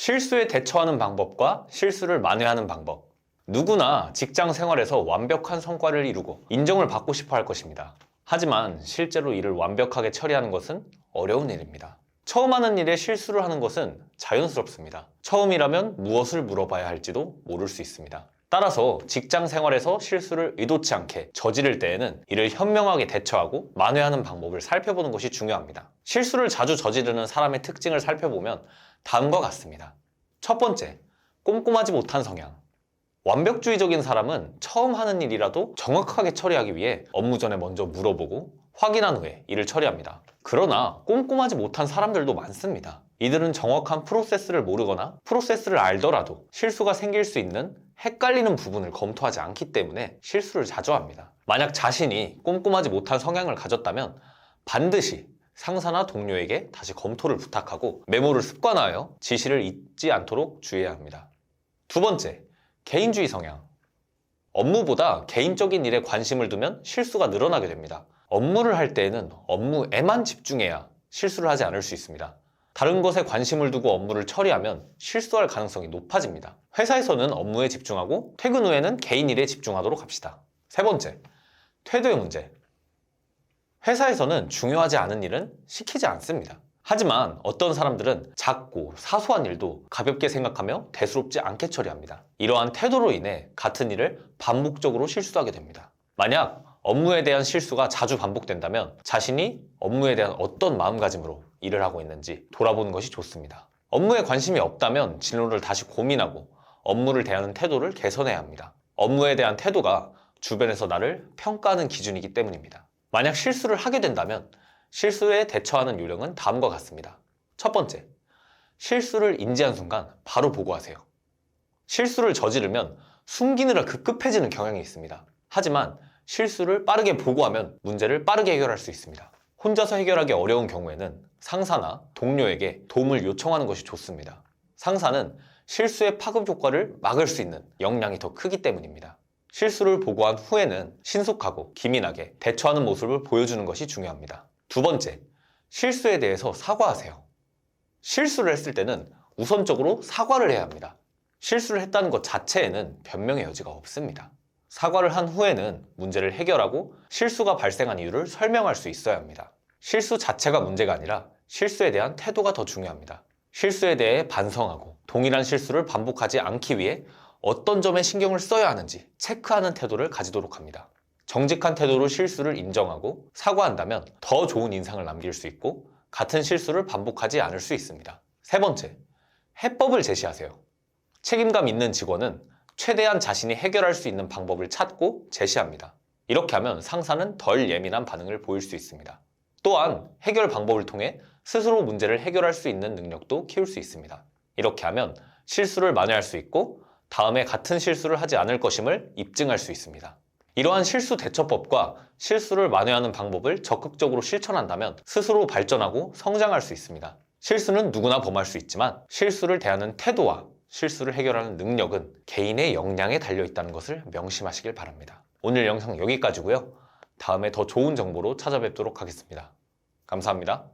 실수에 대처하는 방법과 실수를 만회하는 방법. 누구나 직장 생활에서 완벽한 성과를 이루고 인정을 받고 싶어 할 것입니다. 하지만 실제로 이를 완벽하게 처리하는 것은 어려운 일입니다. 처음 하는 일에 실수를 하는 것은 자연스럽습니다. 처음이라면 무엇을 물어봐야 할지도 모를 수 있습니다. 따라서 직장 생활에서 실수를 의도치 않게 저지를 때에는 이를 현명하게 대처하고 만회하는 방법을 살펴보는 것이 중요합니다. 실수를 자주 저지르는 사람의 특징을 살펴보면 다음과 같습니다. 첫 번째, 꼼꼼하지 못한 성향. 완벽주의적인 사람은 처음 하는 일이라도 정확하게 처리하기 위해 업무 전에 먼저 물어보고 확인한 후에 일을 처리합니다. 그러나 꼼꼼하지 못한 사람들도 많습니다. 이들은 정확한 프로세스를 모르거나 프로세스를 알더라도 실수가 생길 수 있는 헷갈리는 부분을 검토하지 않기 때문에 실수를 자주 합니다. 만약 자신이 꼼꼼하지 못한 성향을 가졌다면 반드시 상사나 동료에게 다시 검토를 부탁하고 메모를 습관화하여 지시를 잊지 않도록 주의해야 합니다. 두 번째, 개인주의 성향. 업무보다 개인적인 일에 관심을 두면 실수가 늘어나게 됩니다. 업무를 할 때에는 업무에만 집중해야 실수를 하지 않을 수 있습니다. 다른 것에 관심을 두고 업무를 처리하면 실수할 가능성이 높아집니다. 회사에서는 업무에 집중하고 퇴근 후에는 개인 일에 집중하도록 합시다. 세 번째, 태도의 문제. 회사에서는 중요하지 않은 일은 시키지 않습니다. 하지만 어떤 사람들은 작고 사소한 일도 가볍게 생각하며 대수롭지 않게 처리합니다. 이러한 태도로 인해 같은 일을 반복적으로 실수하게 됩니다. 만약 업무에 대한 실수가 자주 반복된다면 자신이 업무에 대한 어떤 마음가짐으로 일을 하고 있는지 돌아보는 것이 좋습니다. 업무에 관심이 없다면 진로를 다시 고민하고 업무를 대하는 태도를 개선해야 합니다. 업무에 대한 태도가 주변에서 나를 평가하는 기준이기 때문입니다. 만약 실수를 하게 된다면 실수에 대처하는 요령은 다음과 같습니다. 첫 번째, 실수를 인지한 순간 바로 보고하세요. 실수를 저지르면 숨기느라 급급해지는 경향이 있습니다. 하지만 실수를 빠르게 보고하면 문제를 빠르게 해결할 수 있습니다. 혼자서 해결하기 어려운 경우에는 상사나 동료에게 도움을 요청하는 것이 좋습니다. 상사는 실수의 파급 효과를 막을 수 있는 역량이 더 크기 때문입니다. 실수를 보고한 후에는 신속하고 기민하게 대처하는 모습을 보여주는 것이 중요합니다. 두 번째, 실수에 대해서 사과하세요. 실수를 했을 때는 우선적으로 사과를 해야 합니다. 실수를 했다는 것 자체에는 변명의 여지가 없습니다. 사과를 한 후에는 문제를 해결하고 실수가 발생한 이유를 설명할 수 있어야 합니다. 실수 자체가 문제가 아니라 실수에 대한 태도가 더 중요합니다. 실수에 대해 반성하고 동일한 실수를 반복하지 않기 위해 어떤 점에 신경을 써야 하는지 체크하는 태도를 가지도록 합니다. 정직한 태도로 실수를 인정하고 사과한다면 더 좋은 인상을 남길 수 있고 같은 실수를 반복하지 않을 수 있습니다. 세 번째, 해법을 제시하세요. 책임감 있는 직원은 최대한 자신이 해결할 수 있는 방법을 찾고 제시합니다. 이렇게 하면 상사는 덜 예민한 반응을 보일 수 있습니다. 또한 해결 방법을 통해 스스로 문제를 해결할 수 있는 능력도 키울 수 있습니다. 이렇게 하면 실수를 만회할 수 있고 다음에 같은 실수를 하지 않을 것임을 입증할 수 있습니다. 이러한 실수 대처법과 실수를 만회하는 방법을 적극적으로 실천한다면 스스로 발전하고 성장할 수 있습니다. 실수는 누구나 범할 수 있지만 실수를 대하는 태도와 실수를 해결하는 능력은 개인의 역량에 달려있다는 것을 명심하시길 바랍니다. 오늘 영상 여기까지고요. 다음에 더 좋은 정보로 찾아뵙도록 하겠습니다. 감사합니다.